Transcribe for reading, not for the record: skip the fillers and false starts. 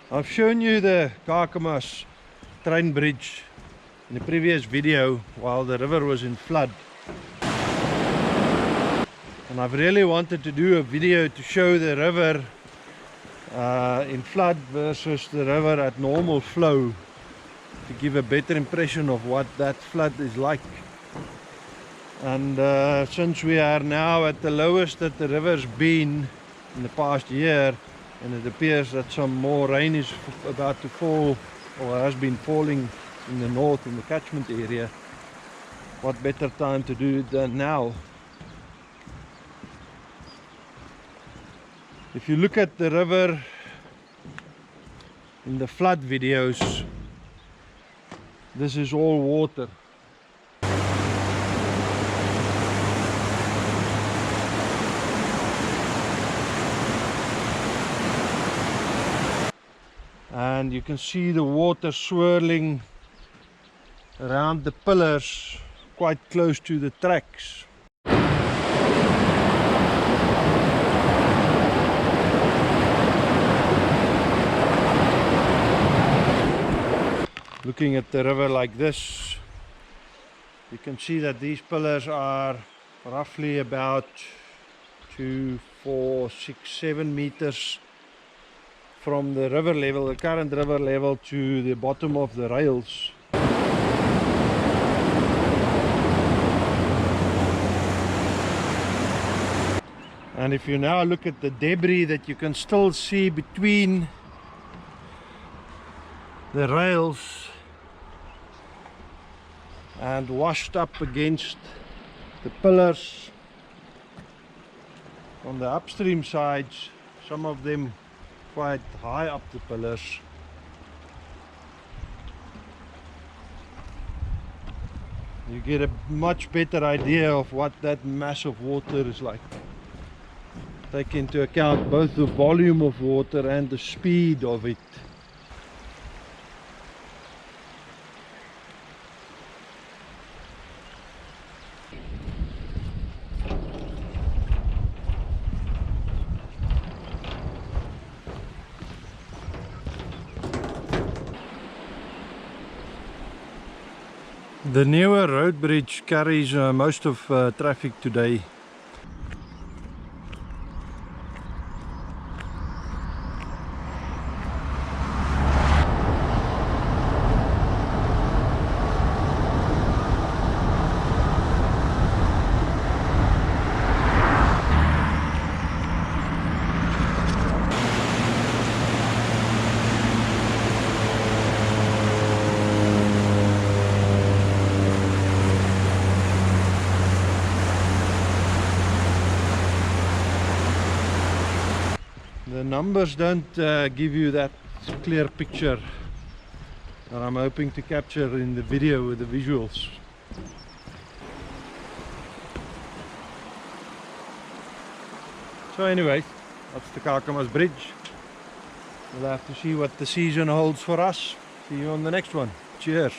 I've shown you the Kakamas train bridge in the previous video while the river was in flood. And I've really wanted to do a video to show the river in flood versus the river at normal flow, to give a better impression of what that flood is like. And since we are now at the lowest that the river's been in the past year, and it appears that some more rain is about to fall, or has been falling in the north, in the catchment area, what better time to do it than now? If you look at the river in the flood videos, this is all water. And you can see the water swirling around the pillars quite close to the tracks. Looking at the river like this, you can see that these pillars are roughly about 2, 4, 6, 7 meters from the river level, the current river level, to the bottom of the rails. And if you now look at the debris that you can still see between the rails and washed up against the pillars on the upstream sides, some of them quite high up the pillars. You get a much better idea of what that mass of water is like. Take into account both the volume of water and the speed of it. The newer road bridge carries most of traffic today. The numbers don't give you that clear picture that I'm hoping to capture in the video with the visuals. So anyway, that's the Kakamas bridge. We'll have to see what the season holds for us. See you on the next one. Cheers.